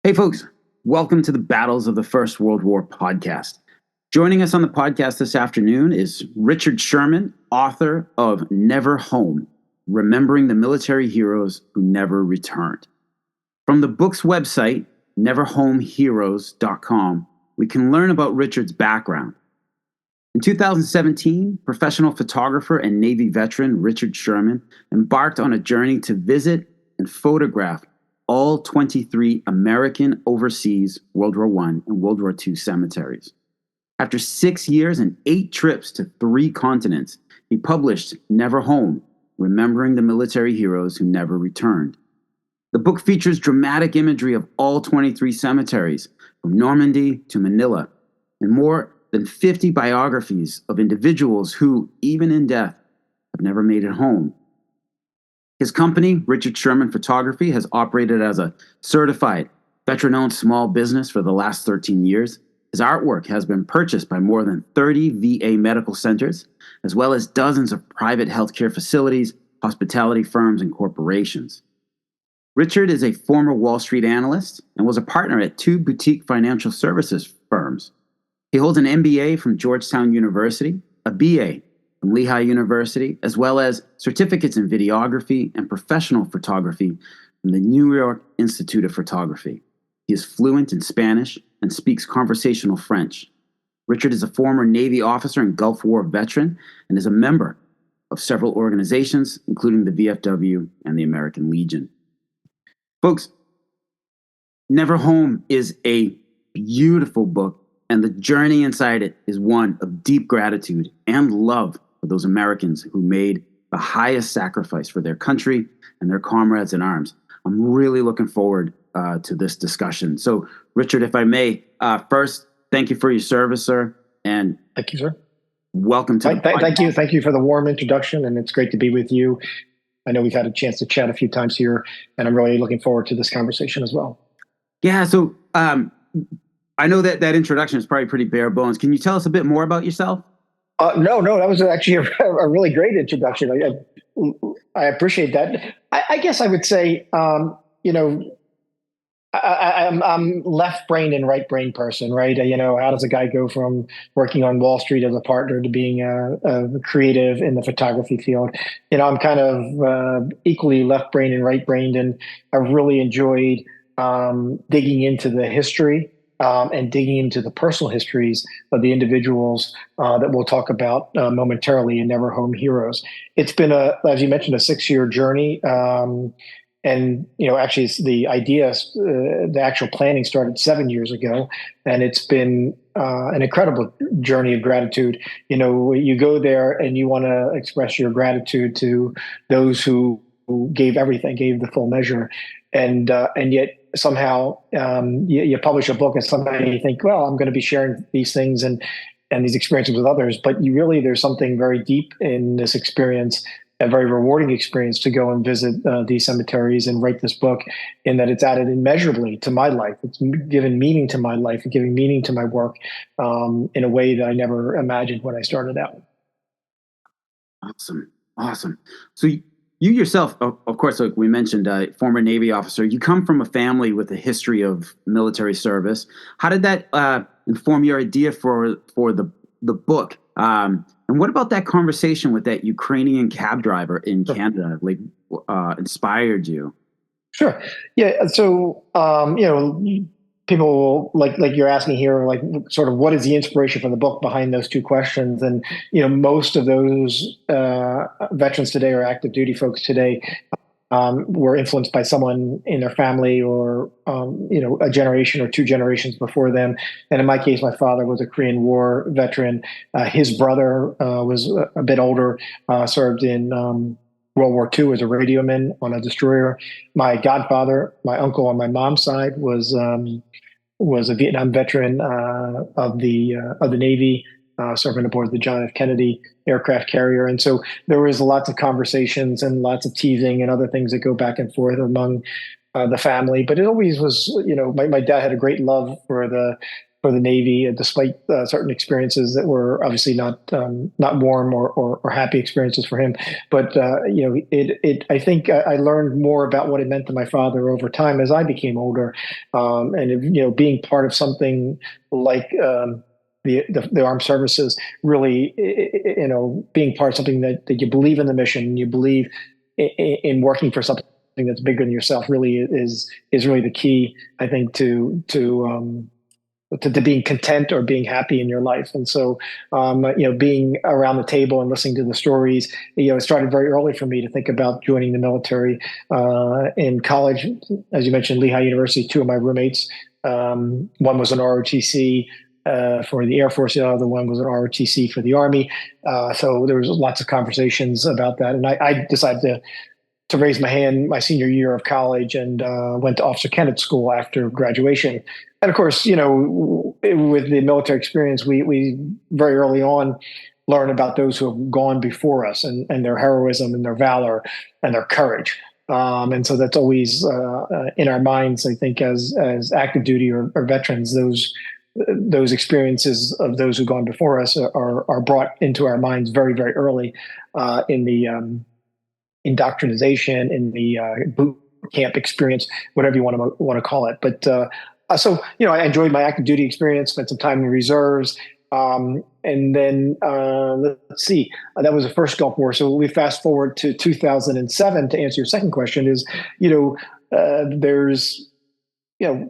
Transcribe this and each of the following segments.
Hey, folks, welcome to the Battles of the First World War podcast. Joining us on the podcast this afternoon is Richard Sherman, author of Never Home, Remembering the Military Heroes Who Never Returned. From the book's website, neverhomeheroes.com, we can learn about Richard's background. In 2017, professional photographer and Navy veteran Richard Sherman embarked on a journey to visit and photograph all 23 American overseas World War I and World War II cemeteries. After 6 years and 8 trips to 3 continents, he published Never Home, Remembering the Military Heroes Who Never Returned. The book features dramatic imagery of all 23 cemeteries, from Normandy to Manila, and more than 50 biographies of individuals who, even in death, have never made it home. His company, Richard Sherman Photography, has operated as a certified, veteran-owned small business for the last 13 years. His artwork has been purchased by more than 30 VA medical centers, as well as dozens of private healthcare facilities, hospitality firms, and corporations. Richard is a former Wall Street analyst and was a partner at 2 boutique financial services firms. He holds an MBA from Georgetown University, a BA from Lehigh University, as well as certificates in videography and professional photography from the New York Institute of Photography. He is fluent in Spanish and speaks conversational French. Richard is a former Navy officer and Gulf War veteran and is a member of several organizations, including the VFW and the American Legion. Folks, Never Home is a beautiful book, and the journey inside it is one of deep gratitude and love for those Americans who made the highest sacrifice for their country and their comrades in arms. I'm really looking forward to this discussion. So, Richard, if I may, first, thank you for your service, sir. And thank you, sir. Welcome to the podcast. Thank you for the warm introduction, and it's great to be with you. I know we've had a chance to chat a few times here, and I'm really looking forward to this conversation as well. Yeah, so I know that introduction is probably pretty bare bones. Can you tell us a bit more about yourself? No, that was actually a really great introduction. I appreciate that. I guess I would say, I'm left brain and right brain person, right? How does a guy go from working on Wall Street as a partner to being a creative in the photography field? I'm kind of equally left brain and right brained, and I really enjoyed digging into the history and digging into the personal histories of the individuals that we'll talk about momentarily in Never Home Heroes. It's been, as you mentioned, a 6-year journey. And, actually the idea, the actual planning started 7 years ago, and it's been an incredible journey of gratitude. You go there and you want to express your gratitude to those who gave everything, gave the full measure. And yet somehow you publish a book and somehow you think, well, I'm going to be sharing these things and these experiences with others. But there's something very deep in this experience, a very rewarding experience to go and visit these cemeteries and write this book, in that it's added immeasurably to my life. It's given meaning to my life and giving meaning to my work in a way that I never imagined when I started out. Awesome. So you yourself, of course, like we mentioned, former Navy officer, you come from a family with a history of military service. How did that inform your idea for the book? And what about that conversation with that Ukrainian cab driver in Canada, inspired you? Sure. Yeah. So, people like you're asking here, like sort of what is the inspiration for the book behind those two questions? And, most of those veterans today or active duty folks today were influenced by someone in their family or, a generation or 2 generations before them. And in my case, my father was a Korean War veteran. His brother was a bit older, served in World War II as a radioman on a destroyer. My godfather, my uncle on my mom's side, was a Vietnam veteran of the Navy, serving aboard the John F. Kennedy aircraft carrier. And so there was lots of conversations and lots of teasing and other things that go back and forth among the family. But it always was, my dad had a great love for the for the Navy, despite certain experiences that were obviously not warm or happy experiences for him. But I think I learned more about what it meant to my father over time as I became older, and being part of something like. The armed services really, being part of something that you believe in the mission, you believe in working for something that's bigger than yourself really is really the key, I think, to being content or being happy in your life. And so, being around the table and listening to the stories, it started very early for me to think about joining the military. In college, as you mentioned, Lehigh University, two of my roommates, one was an ROTC for the Air Force, the other one was an ROTC for the Army. So there was lots of conversations about that. And I decided to raise my hand my senior year of college and went to Officer Candidate School after graduation. And of course, with the military experience, we very early on learn about those who have gone before us and their heroism and their valor and their courage. And so that's always in our minds, I think, as active duty or veterans, those experiences of those who've gone before us are brought into our minds very, very early in the indoctrination, in the boot camp experience, whatever you want to call it. But so I enjoyed my active duty experience, spent some time in the reserves, and then let's see, that was the first Gulf War. So we fast forward to 2007 to answer your second question. Is there's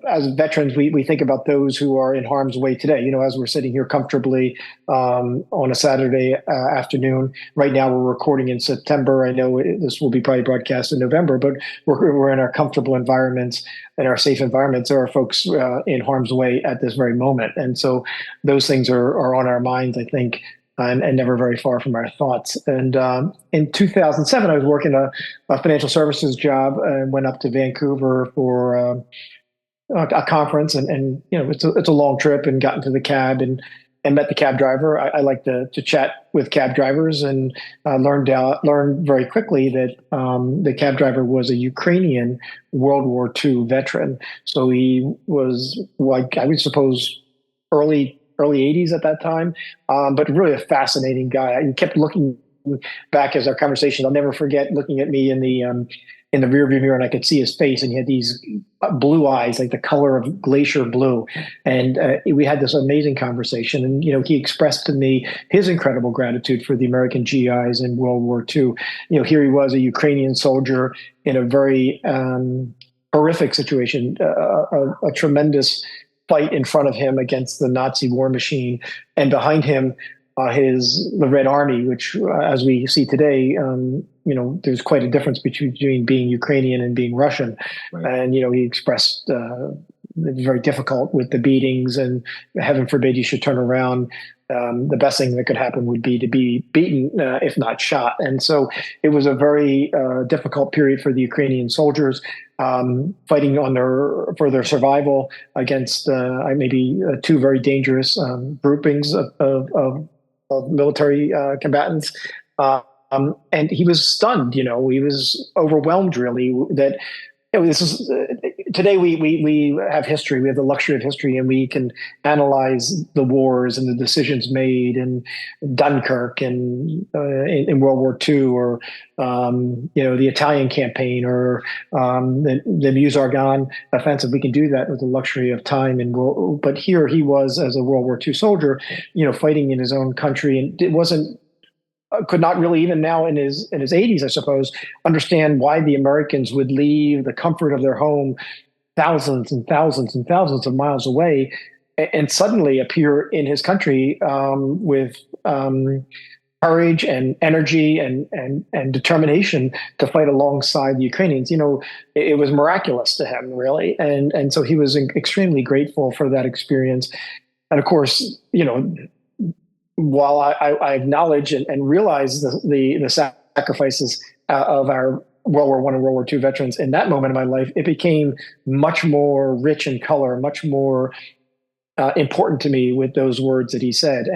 as veterans, we think about those who are in harm's way today. As we're sitting here comfortably on a Saturday afternoon. Right now, we're recording in September. I know this will be probably broadcast in November, but we're in our comfortable environments and our safe environments. There are folks in harm's way at this very moment, and so those things are on our minds, I think, and never very far from our thoughts. And in 2007, I was working a financial services job and went up to Vancouver for a conference, and it's a long trip, and got into the cab and met the cab driver. I like to chat with cab drivers, and learned very quickly that the cab driver was a Ukrainian World War II veteran. So he was, like, I would suppose, early 80s at that time, but really a fascinating guy. He kept looking back as our conversation. I'll never forget looking at me in the rearview mirror, and I could see his face, and he had these blue eyes, like the color of glacier blue. And we had this amazing conversation. And, he expressed to me his incredible gratitude for the American GIs in World War II. Here he was, a Ukrainian soldier in a very horrific situation, a tremendous fight in front of him against the Nazi war machine. And behind him, the Red Army, which, as we see today, there's quite a difference between being Ukrainian and being Russian. Right. And, he expressed it was very difficult with the beatings, and heaven forbid you should turn around. The best thing that could happen would be to be beaten, if not shot. And so it was a very difficult period for the Ukrainian soldiers, fighting for their survival against maybe two very dangerous groupings of military combatants. And he was stunned. He was overwhelmed, really, that this is today we have history. We have the luxury of history, and we can analyze the wars and the decisions made in Dunkirk and in World War II, or the Italian campaign, or the Meuse-Argonne offensive. We can do that with the luxury of time. But here he was, as a World War II soldier, fighting in his own country, and it wasn't. Could not really, even now in his 80s, I suppose, understand why the Americans would leave the comfort of their home thousands and thousands and thousands of miles away and suddenly appear in his country with courage and energy and determination to fight alongside the Ukrainians. It was miraculous to him, really. And so he was extremely grateful for that experience. And of course, while I acknowledge and realize the sacrifices of our World War I and World War II veterans in that moment of my life, it became much more rich in color, much more important to me with those words that he said.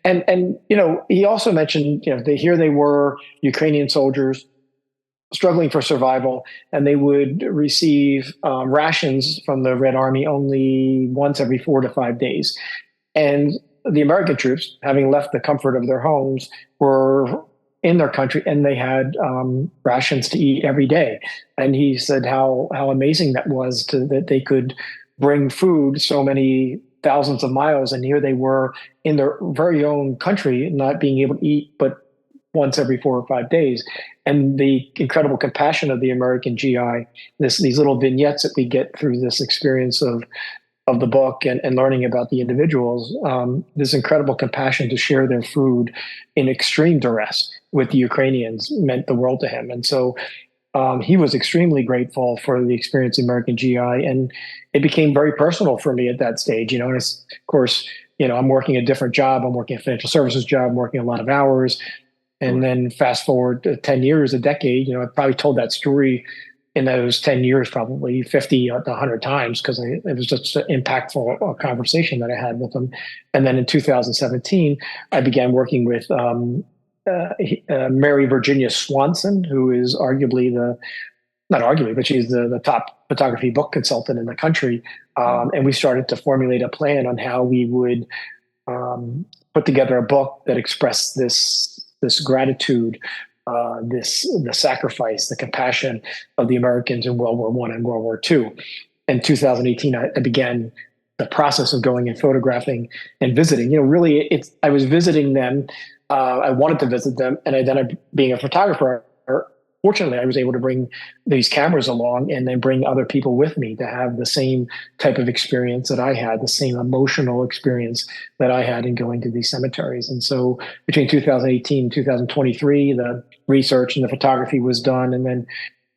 And he also mentioned, here they were, Ukrainian soldiers, struggling for survival, and they would receive rations from the Red Army only once every 4 to 5 days. And the American troops, having left the comfort of their homes, were in their country, and they had rations to eat every day. And he said how amazing that was that they could bring food so many thousands of miles, and here they were in their very own country, not being able to eat but once every 4 or 5 days. And the incredible compassion of the American GI, these little vignettes that we get through this experience of the book and learning about the individuals, this incredible compassion to share their food in extreme duress with the Ukrainians meant the world to him. And so he was extremely grateful for the experience of American GI, and it became very personal for me at that stage. And of course, I'm working a different job. I'm working a financial services job. I'm working a lot of hours. And then fast forward to 10 years, a decade, I probably told that story in those 10 years, probably 50 to 100 times, because it was just an impactful conversation that I had with them. And then in 2017, I began working with Mary Virginia Swanson, who is arguably not arguably, but she's the top photography book consultant in the country. And we started to formulate a plan on how we would put together a book that expressed this gratitude, the sacrifice, the compassion of the Americans in World War I and World War II. In 2018, I began the process of going and photographing and visiting. Really, I was visiting them. I wanted to visit them, and being a photographer, fortunately, I was able to bring these cameras along and then bring other people with me to have the same type of experience that I had, the same emotional experience that I had in going to these cemeteries. And so between 2018 and 2023, the research and the photography was done, and then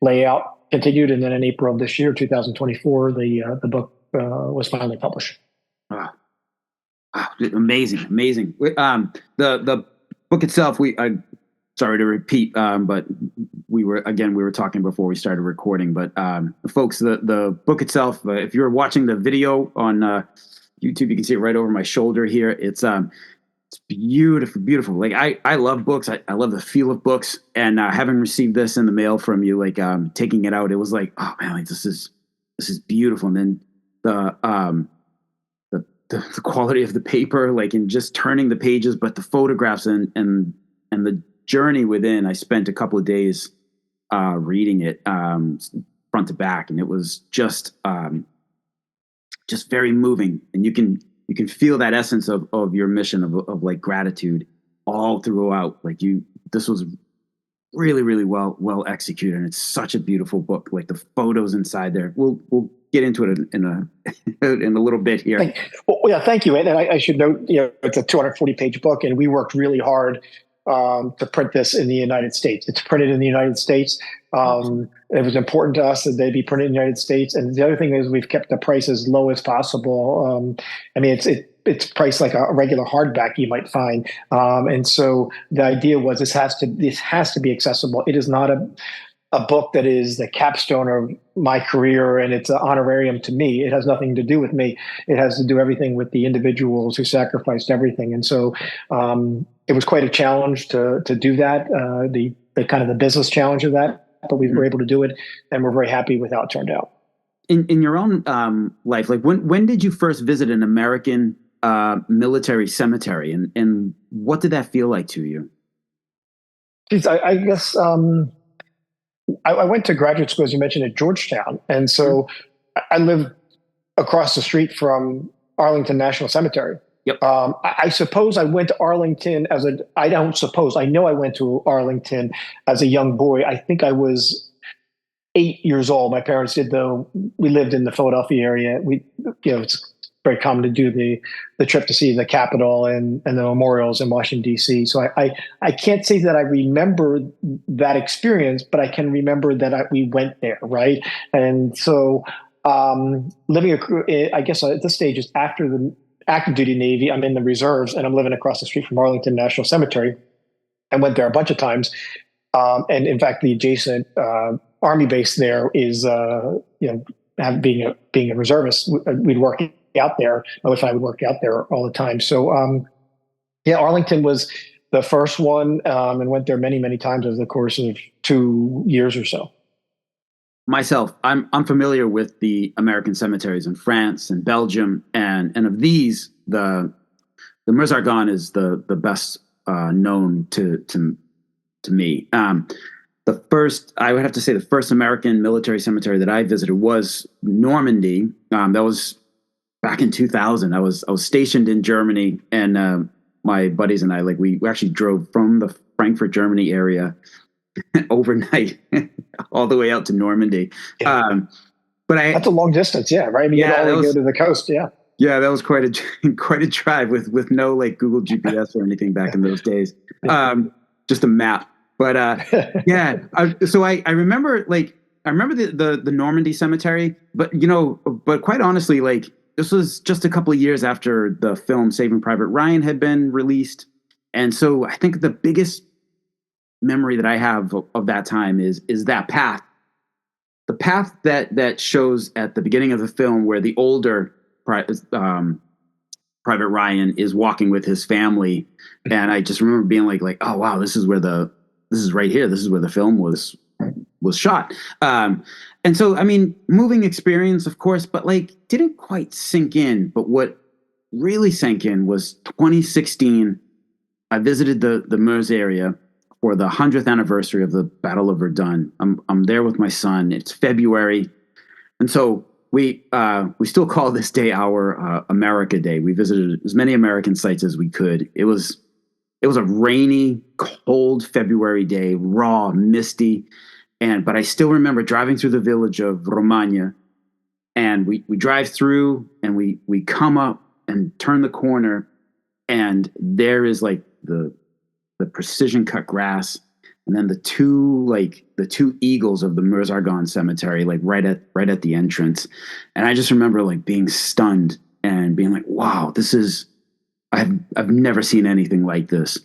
layout continued. And then in April of this year, 2024, the book was finally published. Wow. Amazing. The book itself, sorry to repeat, but we were talking before we started recording, but folks, the book itself, if you're watching the video on YouTube, you can see it right over my shoulder here. It's beautiful. Like I love books. I love the feel of books, and having received this in the mail from you, like taking it out, it was like, oh man, like this is beautiful. And then the quality of the paper, like in just turning the pages, but the photographs and the journey within. I spent a couple of days reading it front to back, and it was just very moving. And you can feel that essence of your mission of like gratitude all throughout. Like this was really, really well executed, and it's such a beautiful book. Like the photos inside there. We'll get into it in a little bit here. Thank you. And I should note, it's a 240-page book, and we worked really hard to print this in the United States. It's printed in the United States. It was important to us that they be printed in the United States. And the other thing is we've kept the price as low as possible. It's priced like a regular hardback you might find. And so the idea was this has to be accessible. It is not a book that is the capstone of my career, and it's an honorarium to me. It has nothing to do with me. It has to do everything with the individuals who sacrificed everything. And so it was quite a challenge to do that, the kind of the business challenge of that, but we were able to do it, and we're very happy with how it turned out. In your own life, like when did you first visit an American military cemetery, and what did that feel like to you? I guess I went to graduate school, as you mentioned, at Georgetown, and so I lived across the street from Arlington National Cemetery. Yep. I suppose I went to Arlington I know I went to Arlington as a young boy. I think I was 8 years old. My parents we lived in the Philadelphia area. It's very common to do the trip to see the Capitol and the memorials in Washington, D.C. So I can't say that I remember that experience, but I can remember that we went there, right? And so living, I guess at this stage is after the active duty Navy. I'm in the reserves, and I'm living across the street from Arlington National Cemetery. I went there a bunch of times. And in fact, the adjacent Army base there is, being a reservist, we'd work out there. My wife and I would work out there all the time. So, Arlington was the first one, and went there many, many times over the course of 2 years or so. Myself, I'm familiar with the American cemeteries in France and Belgium, and of these, the Meuse-Argonne is the best known to me. The first, I would have to say, the first American military cemetery that I visited was Normandy. That was back in 2000. I was stationed in Germany, and my buddies and I, like, we actually drove from the Frankfurt, Germany area overnight all the way out to Normandy. Yeah. But That's a long distance, yeah, right? I mean, yeah, you'd only go to the coast, yeah. yeah, that was quite a quite a drive with no like Google GPS or anything back in those days. Just a map. But yeah, so I remember, like, I remember the Normandy cemetery, but but quite honestly, like, this was just a couple of years after the film Saving Private Ryan had been released, and so I think the biggest memory that I have of that time is that path, the path that shows at the beginning of the film where the older Private Ryan is walking with his family, and I just remember being like, oh wow, this is right here. This is where the film was shot. And so, I mean, moving experience, of course, but like didn't quite sink in. But what really sank in was 2016. I visited the Meuse area for the 100th anniversary of the Battle of Verdun. I'm there with my son. It's February, and so we still call this day our America Day. We visited as many American sites as we could. It was a rainy, cold February day, raw, misty, but I still remember driving through the village of Romagna, and we drive through, and we come up and turn the corner, and there is like the precision cut grass, and then the two eagles of the Meuse-Argonne cemetery, like right at the entrance. And I just remember like being stunned and being like, wow, I've never seen anything like this.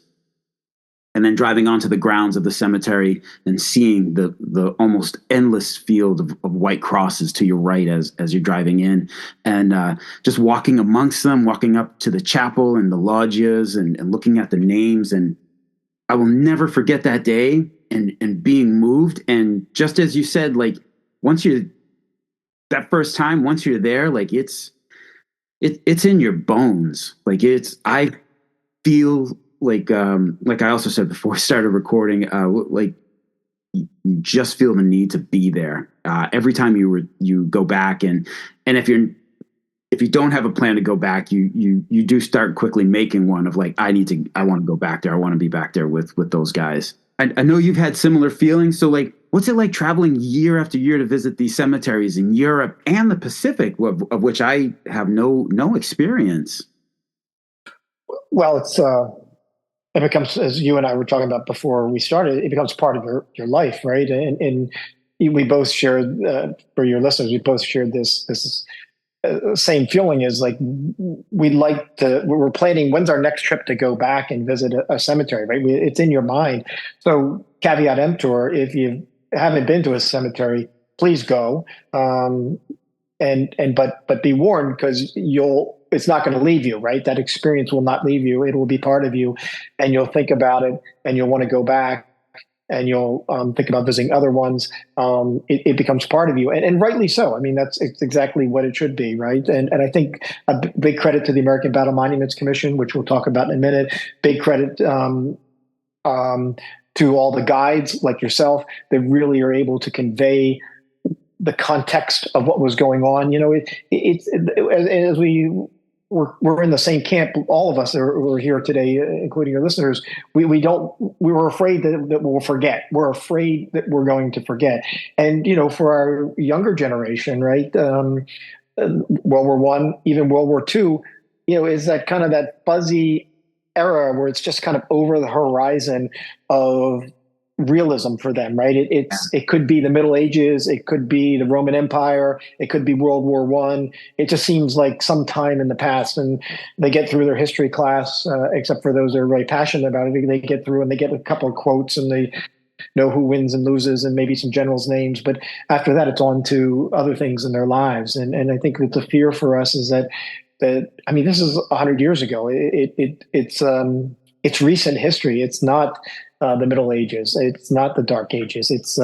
And then driving onto the grounds of the cemetery and seeing the almost endless field of white crosses to your right as you're driving in, and just walking amongst them, walking up to the chapel and the loggias, and looking at the names. And I will never forget that day and being moved. And just as you said, like, once you're there, like it's in your bones. Like I feel like I also said before we started recording, like you just feel the need to be there every time you go back, and if you don't have a plan to go back, you do start quickly making one of like, I want to go back there. I want to be back there with those guys. I know you've had similar feelings. So like, what's it like traveling year after year to visit these cemeteries in Europe and the Pacific, of which I have no experience? Well, it becomes, as you and I were talking about before we started, it becomes part of your life, right? And we both shared, for your listeners, we both shared this same feeling, is like, we're planning, when's our next trip to go back and visit a cemetery, right? It's in your mind. So caveat emptor, if you haven't been to a cemetery, please go. But be warned, because it's not going to leave you, right? That experience will not leave you. It will be part of you, and you'll think about it, and you'll want to go back, and you'll think about visiting other ones. It becomes part of you, and rightly so. I mean, it's exactly what it should be, right? And I think a big credit to the American Battle Monuments Commission, which we'll talk about in a minute. Big credit to all the guides like yourself that really are able to convey the context of what was going on. As we're in the same camp. All of us that are here today, including your listeners, we were afraid that we'll forget. We're afraid that we're going to forget. And, for our younger generation, right? World War One, even World War Two, is that kind of that fuzzy era where it's just kind of over the horizon of realism for them, right? It could be the Middle Ages, it could be the Roman Empire, it could be World War One. It just seems like some time in the past, and they get through their history class, except for those that are really passionate about it. They get through and they get a couple of quotes, and they know who wins and loses, and maybe some generals' names. But after that, it's on to other things in their lives. And I think that the fear for us is that I mean, this is 100 years ago. It's it's recent history. It's not the Middle Ages. It's not the Dark Ages. It's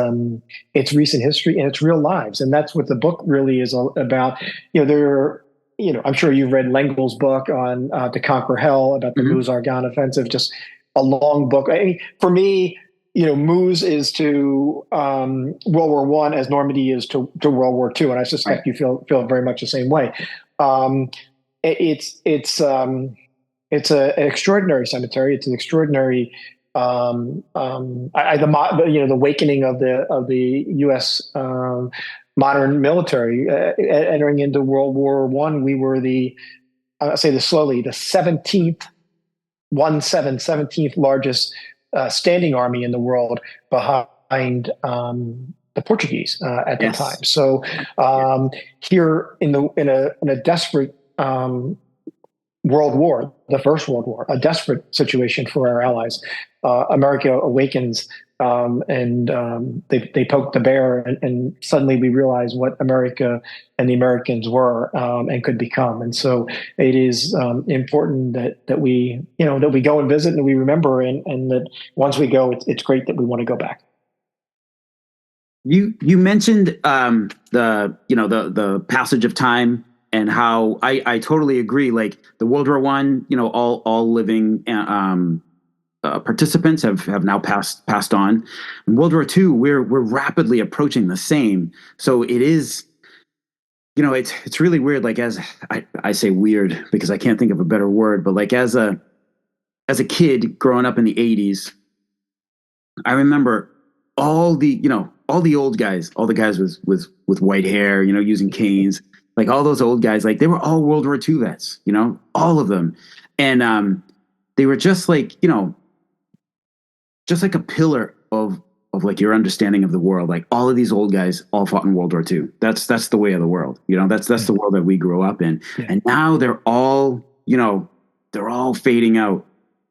recent history and it's real lives, and that's what the book really is about. I'm sure you've read Lengel's book on To Conquer Hell about the Hmm. Meuse-Argonne offensive. Just a long book. I mean, for me, Meuse is to World War One as Normandy is to World War Two, and I Right. suspect you feel very much the same way. Um, it, it's an extraordinary cemetery. It's an extraordinary the awakening of the U.S. Modern military entering into World War One. We were I'll say this slowly, the 17th largest standing army in the world behind the Portuguese at the time. Yes. So Yeah. here in a desperate World War, the First World War, a desperate situation for our allies. America awakens, they poke the bear, and suddenly we realize what America and the Americans were and could become. And so it is important that we go and visit and we remember, and that once we go, it's great that we want to go back. You mentioned the passage of time and how I totally agree. Like the World War One, all living participants have now passed on. In World War Two, we're rapidly approaching the same. So it is, it's really weird. Like as I say weird because I can't think of a better word, but like as a kid growing up in the '80s, I remember all the old guys, all the guys with white hair, using canes, like all those old guys, like they were all World War II vets, all of them, and they were just like a pillar of like your understanding of the world. Like all of these old guys all fought in World War II. That's the way of the world. That's the world that we grew up in, Yeah. and now they're all fading out,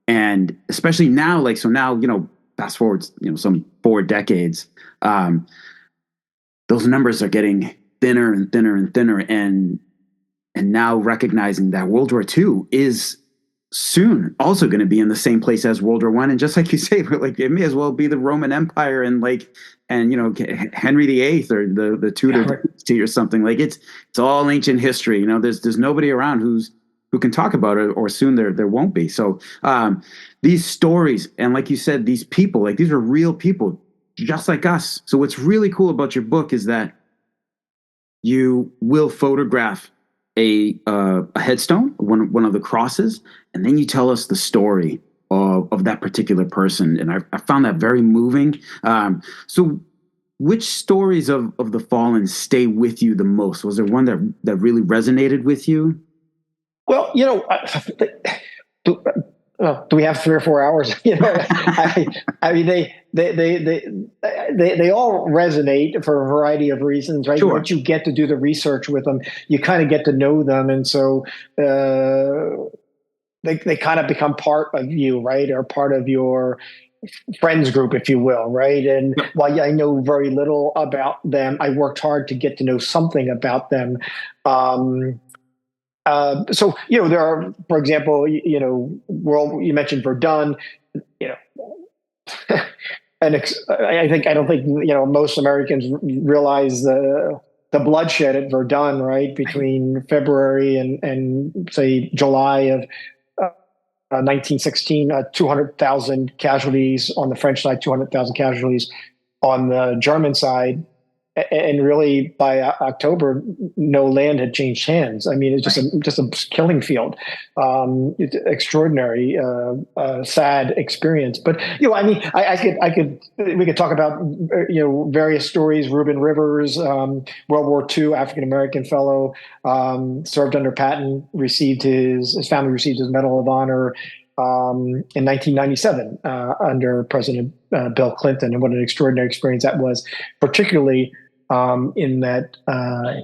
and especially now, like so now fast forward, some 4 decades, um, those numbers are getting thinner and thinner and thinner, and now recognizing that World War II is soon also going to be in the same place as World War One, and just like you say, like it may as well be the Roman Empire and Henry VIII or the Tudor dynasty or something. Like it's all ancient history. There's nobody around who can talk about it, or soon there won't be. So these stories, and like you said, these people, like these are real people just like us. So what's really cool about your book is that you will photograph a headstone, one of the crosses, and then you tell us the story of that particular person, and I found that very moving. So which stories of the fallen stay with you the most? Was there one that really resonated with you? Well, do, do we have 3 or 4 hours? I mean, they all resonate for a variety of reasons, right? Sure. Once you get to do the research with them, you kind of get to know them, and so they kind of become part of you, right, or part of your friends group, if you will, right? And while I know very little about them, I worked hard to get to know something about them. Um, so there are, for example, world. You mentioned Verdun, you know, I don't think most Americans realize the bloodshed at Verdun, right, between February and say July of 1916. 200,000 casualties on the French side, 200,000 casualties on the German side, and really by October, no land had changed hands. I mean, it's just a killing field. It's extraordinary, sad experience. But I mean, we could talk about various stories. Reuben Rivers, World War II African American fellow, served under Patton, received his family received his Medal of Honor. In 1997, under President Bill Clinton, and what an extraordinary experience that was, particularly in that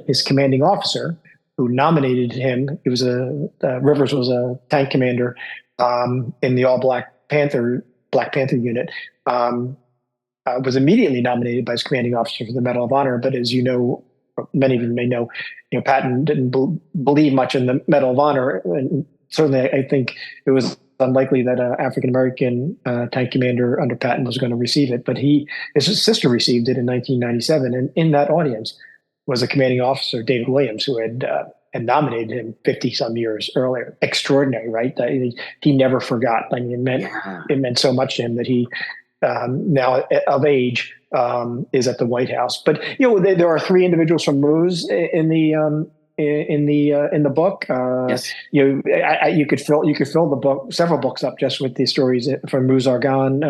his commanding officer who nominated him, Rivers was a tank commander in the All Black Panther unit, was immediately nominated by his commanding officer for the Medal of Honor. But as you know, many of you may know, Patton didn't believe much in the Medal of Honor, and certainly I think it was unlikely that an African American tank commander under Patton was going to receive it, but his sister received it in 1997, and in that audience was a commanding officer, David Williams, who had nominated him 50 some years earlier. Extraordinary, right? That he never forgot. I mean, it meant so much to him that he now of age is at the White House. But there are three individuals from Moose in the book. Yes. You could fill the book, several books up just with the stories from Moose Argonne.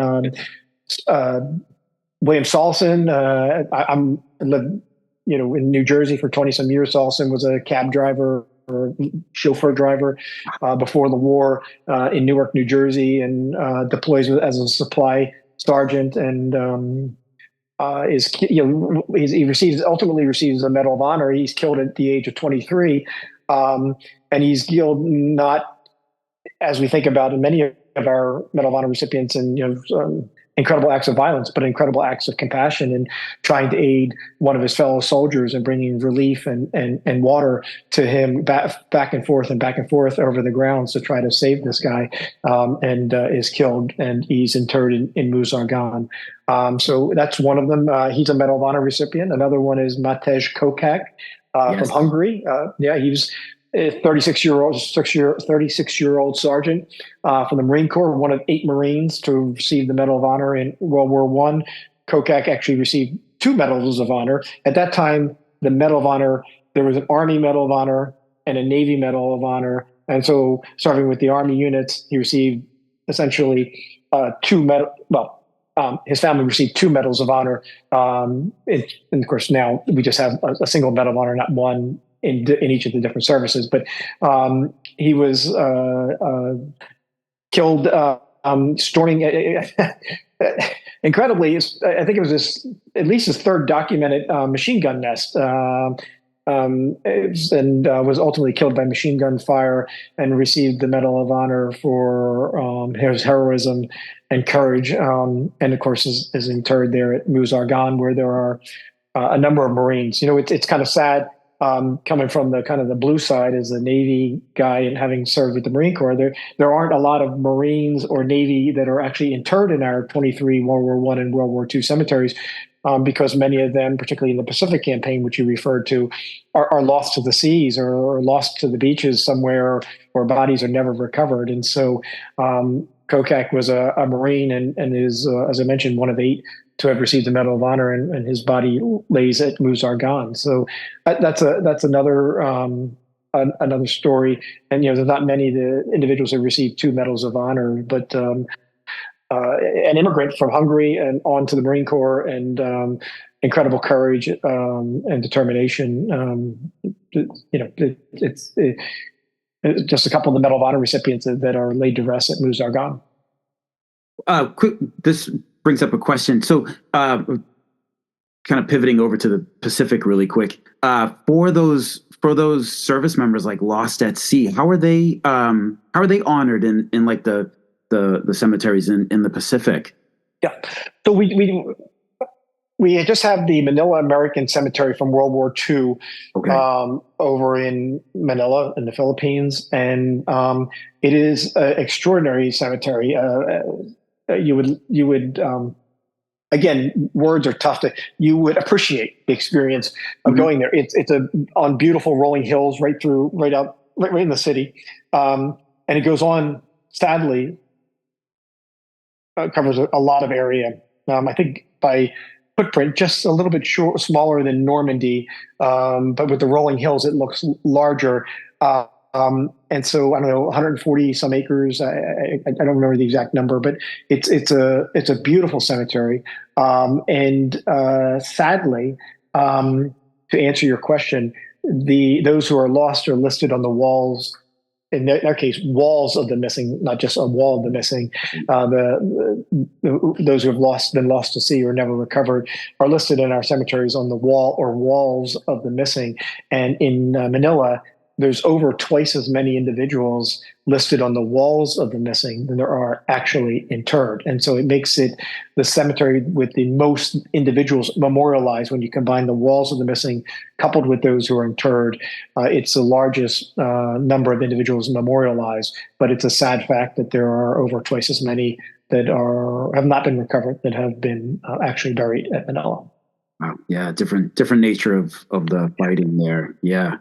William Saulson. I'm lived, in New Jersey for 20 some years. Saulson was a cab driver or chauffeur driver before the war in Newark, New Jersey, and deploys as a supply sergeant, and he ultimately receives a Medal of Honor. He's killed at the age of 23, and he's killed not as we think about in many of our Medal of Honor recipients, and incredible acts of violence, but incredible acts of compassion and trying to aid one of his fellow soldiers and bringing relief and water to him back and forth over the grounds to try to save this guy, and is killed, and he's interred in Moose Argonne. So that's one of them. He's a Medal of Honor recipient. Another one is Matej Kokak from Hungary. He was a 36-year-old sergeant from the Marine Corps, one of 8 Marines to receive the Medal of Honor in World War I. Kokak actually received 2 Medals of Honor. At that time, the Medal of Honor, there was an Army Medal of Honor and a Navy Medal of Honor. And so, serving with the Army units, he received essentially 2 medals. Well, his family received 2 Medals of Honor. And of course, now we just have a single Medal of Honor, not one in each of the different services. But he was killed storming. Incredibly, I think it was at least his 3rd documented machine gun nest. And was ultimately killed by machine gun fire and received the Medal of Honor for his heroism and courage. And of course, is interred there at Moose Argonne, where there are a number of Marines. It's kind of sad coming from the blue side as a Navy guy and having served with the Marine Corps. There aren't a lot of Marines or Navy that are actually interred in our 23 World War I and World War II cemeteries. Because many of them, particularly in the Pacific campaign, which you referred to, are lost to the seas or lost to the beaches somewhere where bodies are never recovered. And so Kokak was a Marine and is, as I mentioned, one of 8 to have received the Medal of Honor, and his body lays at Moose Argonne. So that's another another story. And there's not many the individuals who received 2 Medals of Honor, but an immigrant from Hungary and on to the Marine Corps, and incredible courage and determination. It's just a couple of the Medal of Honor recipients that are laid to rest at Moose Argonne. This brings up a question. So, kind of pivoting over to the Pacific really quick. For those service members like lost at sea, how are they honored in like the cemeteries in the Pacific? Yeah. So we just have the Manila American Cemetery from World War II over in Manila in the Philippines, and it is an extraordinary cemetery. You would again, words are tough you would appreciate the experience of going there. It's on beautiful rolling hills right in the city, and it goes on, sadly, covers a lot of area. I think by footprint, just a little bit smaller than Normandy, but with the rolling hills, it looks larger. And so I don't know, 140 some acres. I don't remember the exact number, but it's a beautiful cemetery. And sadly, to answer your question, those who are lost are listed on the walls. In their case, walls of the missing, not just a wall of the missing. Those who have been lost to sea or never recovered are listed in our cemeteries on the wall or walls of the missing. And in Manila, there's over twice as many individuals listed on the walls of the missing than there are actually interred. And so it makes it the cemetery with the most individuals memorialized when you combine the walls of the missing coupled with those who are interred. It's the largest number of individuals memorialized, but it's a sad fact that there are over twice as many that have not been recovered that have been actually buried at Manila. Wow. Yeah, different nature of the fighting there. Yeah.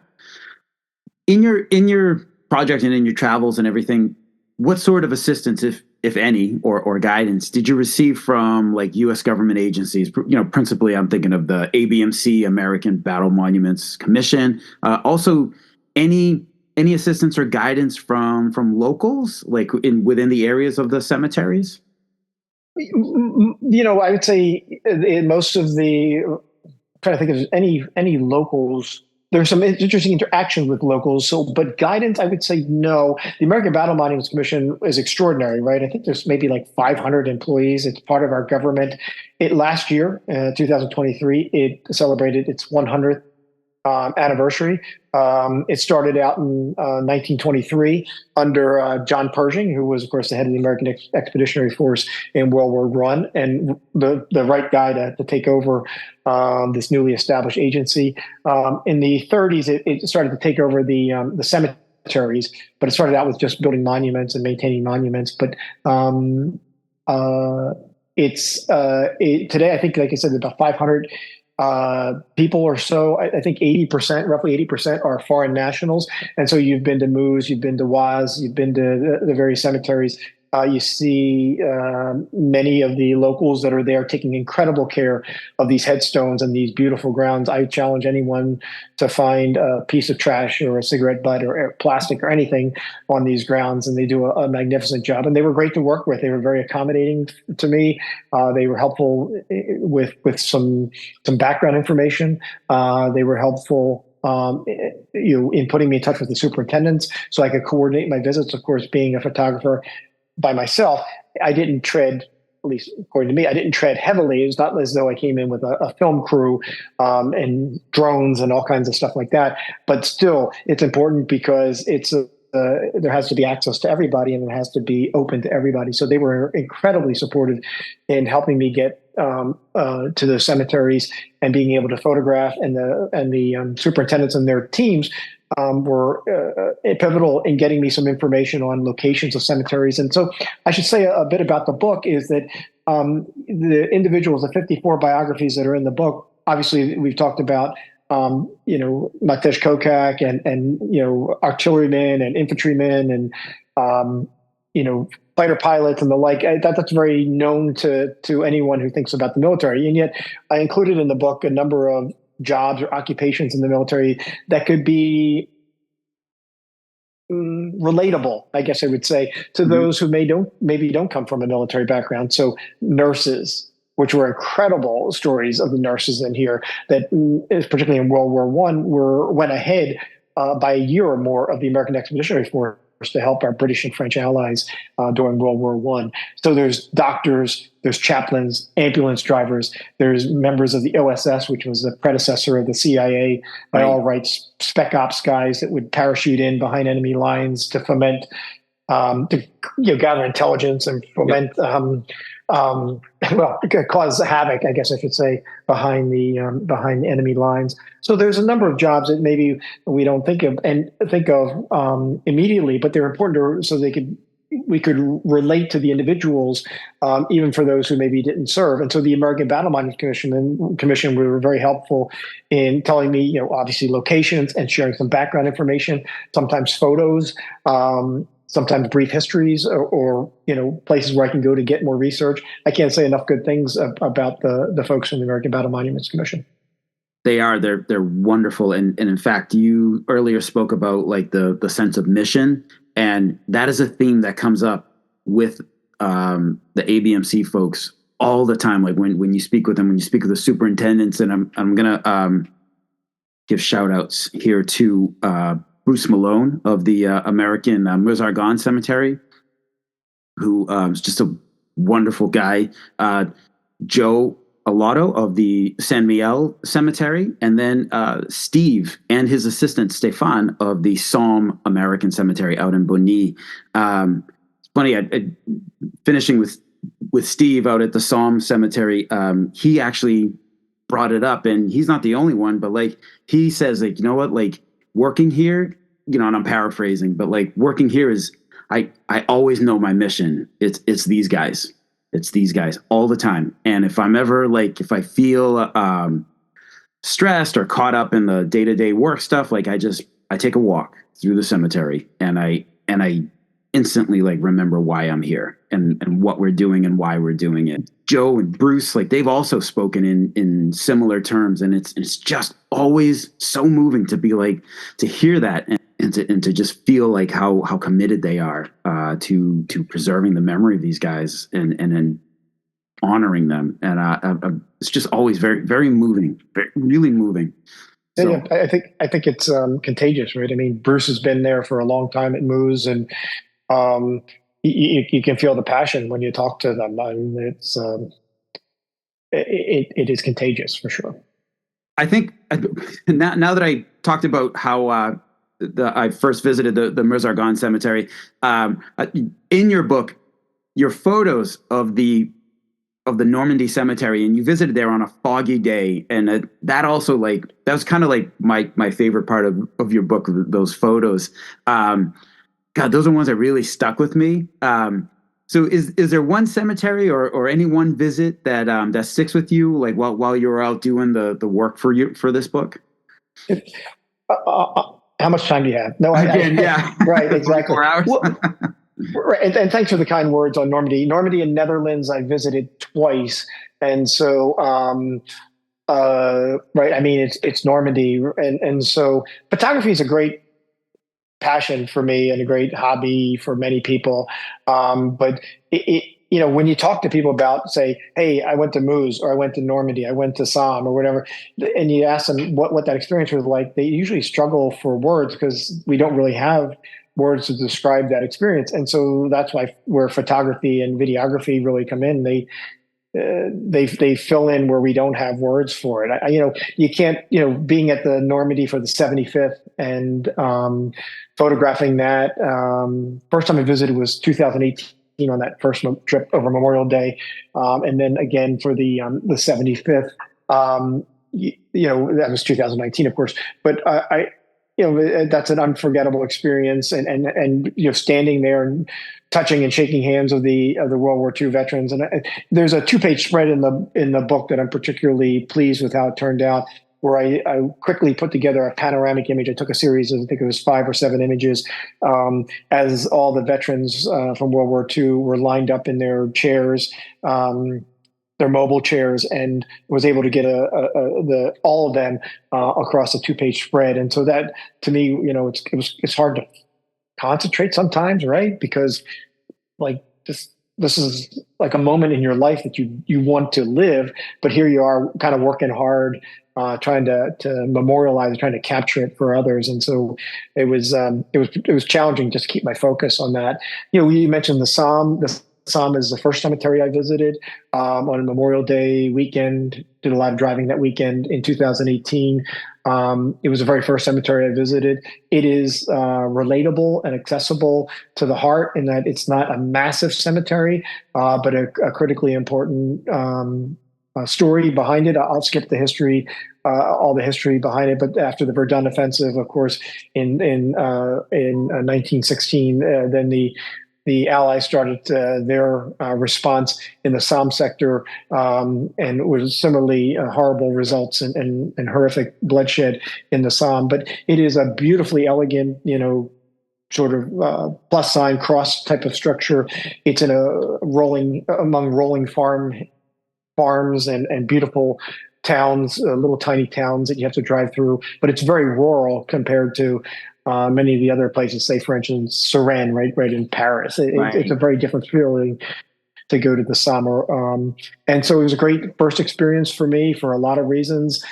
In your project and in your travels and everything, what sort of assistance, if any, or guidance did you receive from like U.S. government agencies? Principally, I'm thinking of the ABMC, American Battle Monuments Commission. Also, any assistance or guidance from locals, like within the areas of the cemeteries? I would say in most of the, I'm trying to think of any locals. There's some interesting interactions with locals. So, but guidance, I would say no. The American Battle Monuments Commission is extraordinary, right? I think there's maybe like 500 employees. It's part of our government. Last year, 2023, it celebrated its 100th anniversary. It started out in 1923 under John Pershing, who was, of course, the head of the American Expeditionary Force in World War I, and the right guy to take over this newly established agency. In the 30s, it started to take over the cemeteries, but it started out with just building monuments and maintaining monuments. But today, I think, like I said, about 500 people or so. I think 80%, roughly 80% are foreign nationals. And so you've been to Moose, you've been to Waz, you've been to the various cemeteries. You see many of the locals that are there taking incredible care of these headstones and these beautiful grounds. I challenge anyone to find a piece of trash or a cigarette butt or plastic or anything on these grounds, and they do a magnificent job. And they were great to work with. They were very accommodating to me. They were helpful with some background information. They were helpful in putting me in touch with the superintendents so I could coordinate my visits. Of course, being a photographer by myself, I didn't tread, at least according to me, I didn't tread heavily. It's not as though I came in with a film crew and drones and all kinds of stuff like that. But still, it's important because there has to be access to everybody and it has to be open to everybody. So they were incredibly supportive in helping me get to the cemeteries and being able to photograph, and the superintendents and their teams were pivotal in getting me some information on locations of cemeteries. And so I should say a bit about the book is that the individuals, the 54 biographies that are in the book, obviously we've talked about, Matesh Kokak and artillerymen and infantrymen and, fighter pilots and the like. That's very known to anyone who thinks about the military. And yet I included in the book a number of jobs or occupations in the military that could be relatable, I guess I would say, to those who maybe don't come from a military background. So nurses, which were incredible stories of the nurses in here that, particularly in World War I, went ahead by a year or more of the American Expeditionary Force to help our British and French allies during World War I. So there's doctors, there's chaplains, ambulance drivers, there's members of the OSS, which was the predecessor of the CIA, by all rights, spec ops guys that would parachute in behind enemy lines to foment, gather intelligence and foment, cause havoc, I guess I should say, behind the enemy lines. So there's a number of jobs that maybe we don't think of immediately, but they're important so we could relate to the individuals, even for those who maybe didn't serve. And so the American Battle Monuments Commission were very helpful in telling me, obviously locations and sharing some background information, sometimes photos, sometimes brief histories or places where I can go to get more research. I can't say enough good things about the folks from the American Battle Monuments Commission. They're wonderful. And in fact, you earlier spoke about like the sense of mission, and that is a theme that comes up with the ABMC folks all the time. Like when you speak with them, when you speak with the superintendents, and I'm gonna give shout outs here to Bruce Malone of the American Meuse-Argonne Cemetery, who is just a wonderful guy. Joe Alato of the San Miguel Cemetery, and then Steve and his assistant Stefan of the Psalm American Cemetery out in Bonny. It's funny, finishing with Steve out at the Psalm Cemetery. He actually brought it up, and he's not the only one, but like he says, like, you know what, like working here, you know, and I'm paraphrasing, but like working here is I always know my mission. It's these guys. It's these guys all the time. And if I'm ever like, if I feel stressed or caught up in the day-to-day work stuff, like I take a walk through the cemetery, and I instantly like remember why I'm here and what we're doing and why we're doing it. Joe and Bruce, like they've also spoken in similar terms, and it's just always so moving to be like, to hear that and to just feel like how committed they are to preserving the memory of these guys and honoring them. And it's just always very, very moving, really moving. So, yeah, I think it's contagious, right? I mean, Bruce has been there for a long time at Moose, and you can feel the passion when you talk to them. I mean, it is contagious for sure. I think now that I talked about how I first visited the Meuse-Argonne Cemetery, in your book, your photos of the Normandy Cemetery, and you visited there on a foggy day, and that also, like, that was kind of like my favorite part of your book, those photos. God, those are ones that really stuck with me. So is there one cemetery or any one visit that sticks with you, like while you were out doing the work for this book? How much time do you have? No, yeah, right, exactly. 4 hours. Well, right, and thanks for the kind words on Normandy. Normandy and Netherlands, I visited twice, and so right. I mean, it's Normandy, and so photography is a great passion for me and a great hobby for many people. But you know, when you talk to people about, say, hey, I went to Moose, or I went to Normandy, I went to Somme, or whatever, and you ask them what that experience was like, they usually struggle for words because we don't really have words to describe that experience. And so that's where photography and videography really come in. They fill in where we don't have words for it. You know, you can't, you know, being at the Normandy for the 75th and photographing that. First time I visited was 2018 on that first trip over Memorial Day, and then again for the 75th. You know, that was 2019, of course. But you know, that's an unforgettable experience, and you know, standing there and touching and shaking hands of the World War II veterans. And there's a 2-page spread in the book that I'm particularly pleased with how it turned out, where I quickly put together a panoramic image. I took a series of, I think it was 5 or 7 images, as all the veterans from World War II were lined up in their chairs, their mobile chairs, and was able to get all of them across a 2-page spread. And so that, to me, you know, it's hard to concentrate sometimes, right? Because like this is like a moment in your life that you want to live, but here you are kind of working hard, trying to memorialize, trying to capture it for others. And so it was challenging just to keep my focus on that. You know, you mentioned the Somme. The Somme is the first cemetery I visited on a Memorial Day weekend. Did a lot of driving that weekend in 2018. It was the very first cemetery I visited. It is relatable and accessible to the heart in that it's not a massive cemetery, but a critically important story behind it. I'll skip the history, all the history behind it. But after the Verdun offensive, of course, in 1916, then the Allies started their response in the Somme sector, and it was similarly horrible results and horrific bloodshed in the Somme. But it is a beautifully elegant, you know, sort of plus sign cross type of structure. It's in among rolling farms and beautiful towns, little tiny towns that you have to drive through. But it's very rural compared to many of the other places, say, for instance, Suresnes, right in Paris. Right. It's a very different feeling to go to the summer. And so it was a great first experience for me for a lot of reasons.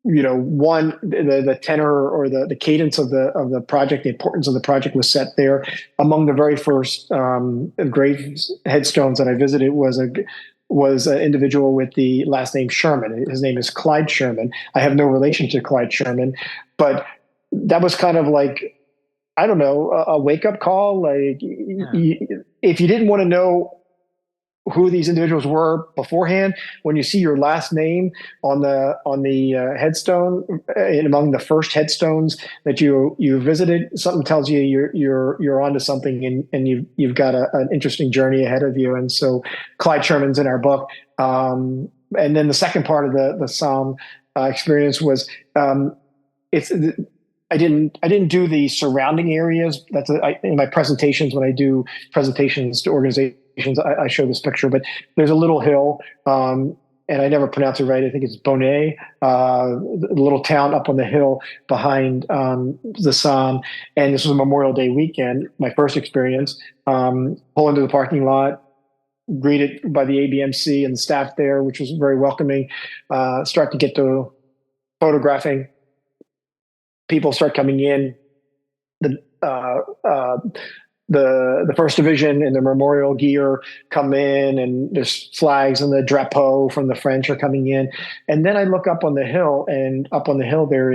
You know, one, the tenor or the cadence of the project, the importance of the project was set there. Among the very first grave headstones that I visited was was an individual with the last name Sherman. His name is Clyde Sherman. I have no relation to Clyde Sherman, but that was kind of like, I don't know, a wake up call. Like, if you didn't want to know who these individuals were beforehand, when you see your last name on the headstone, and among the first headstones that you visited, something tells you you're onto something, and you've got an interesting journey ahead of you. And so Clyde Sherman's in our book. And then the second part of the Psalm experience was, it's I didn't do the surrounding areas. In my presentations, when I do presentations to organizations, I show this picture, but there's a little hill, and I never pronounce it right. I think it's Bonnet, the little town up on the hill behind the Psalm. And this was a Memorial Day weekend, my first experience. Pull into the parking lot, greeted by the ABMC and the staff there, which was very welcoming. Start to get to photographing. People start coming in. The first division and the memorial gear come in, and there's flags and the drapeau from the French are coming in. And then I look up on the hill, and up on the hill there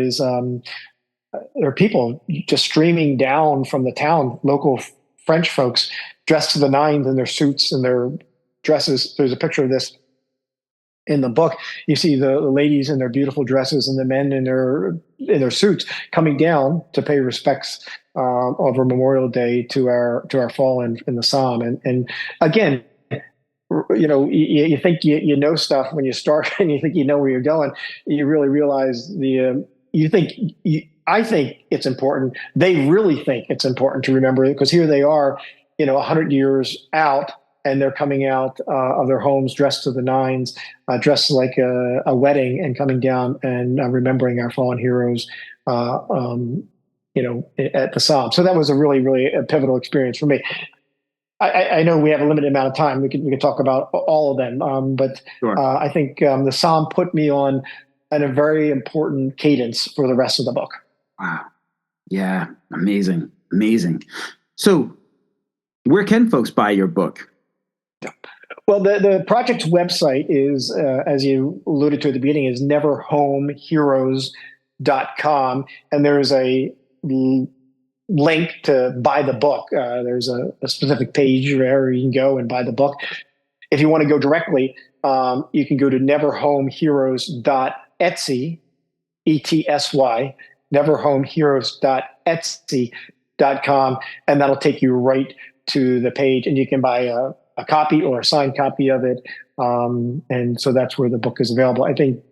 are people just streaming down from the town, local French folks dressed to the nines in their suits and their dresses. There's a picture of this in the book. You see the ladies in their beautiful dresses and the men in their suits coming down to pay respects over Memorial Day to our fallen in the Psalm. And again, you think you know stuff when you start, and you think you know where you're going. You really realize I think it's important. They really think it's important to remember it, because here they are, 100 years out, and they're coming out of their homes dressed to the nines, dressed like a wedding, and coming down and remembering our fallen heroes, at the Psalm. So that was a really, really pivotal experience for me. I know we have a limited amount of time. We can talk about all of them, but sure. I think the Psalm put me on a very important cadence for the rest of the book. Wow. Yeah. Amazing. So where can folks buy your book? Well, the project's website is, as you alluded to at the beginning, is neverhomeheroes.com. And there's a link to buy the book. There's a specific page where you can go and buy the book. If you want to go directly, you can go to neverhomeheroes.etsy, ETSY, neverhomeheroes.etsy.com, and that'll take you right to the page, and you can buy a copy or a signed copy of it. And so that's where the book is available. I think,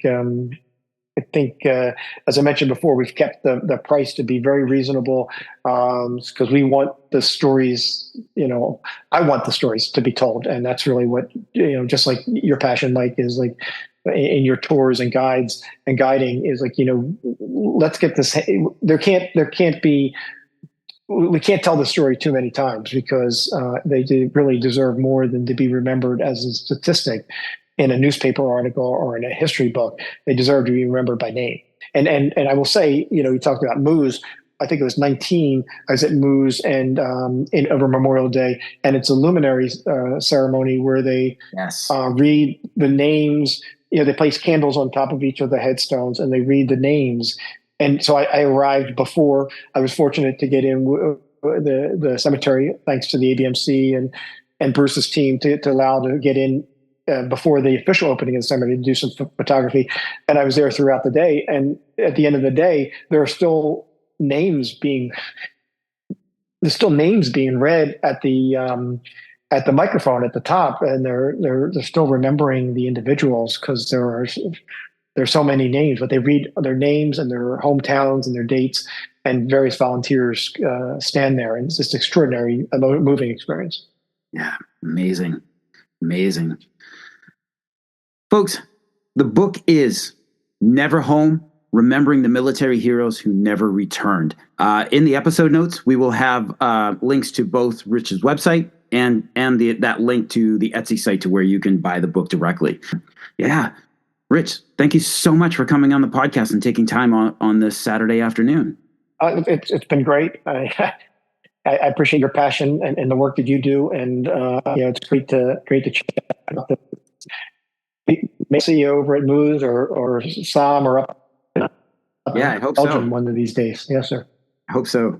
as I mentioned before, we've kept the price to be very reasonable, because we want the stories, I want the stories to be told. And that's really what, just like your passion, Mike, is like in your tours and guides and guiding, is like, let's get this. We can't tell the story too many times, because they really deserve more than to be remembered as a statistic in a newspaper article or in a history book. They deserve to be remembered by name. And I will say, you talked about Moose. I think it was 19. I was at Moose and over Memorial Day, and it's a luminary ceremony where they read the names. They place candles on top of each of the headstones, and they read the names. And so I arrived before. I was fortunate to get in the cemetery, thanks to the ABMC and Bruce's team, to allow to get in before the official opening of the cemetery to do some photography. And I was there throughout the day. And at the end of the day, there are still names being read at the microphone at the top, and they're still remembering the individuals, because there's so many names, but they read their names and their hometowns and their dates, and various volunteers stand there. And it's just extraordinary, a moving experience. Yeah. Amazing. Folks, the book is Never Home: Remembering the Military Heroes Who Never Returned. In the episode notes, we will have links to both Rich's website and that link to the Etsy site to where you can buy the book directly. Yeah. Rich, thank you so much for coming on the podcast and taking time on this Saturday afternoon. It's been great. I appreciate your passion and the work that you do, and it's great to chat about this. may see you over at Moose or Sam or up Yeah, I hope Belgium so. one of these days. Yes, sir. I hope so.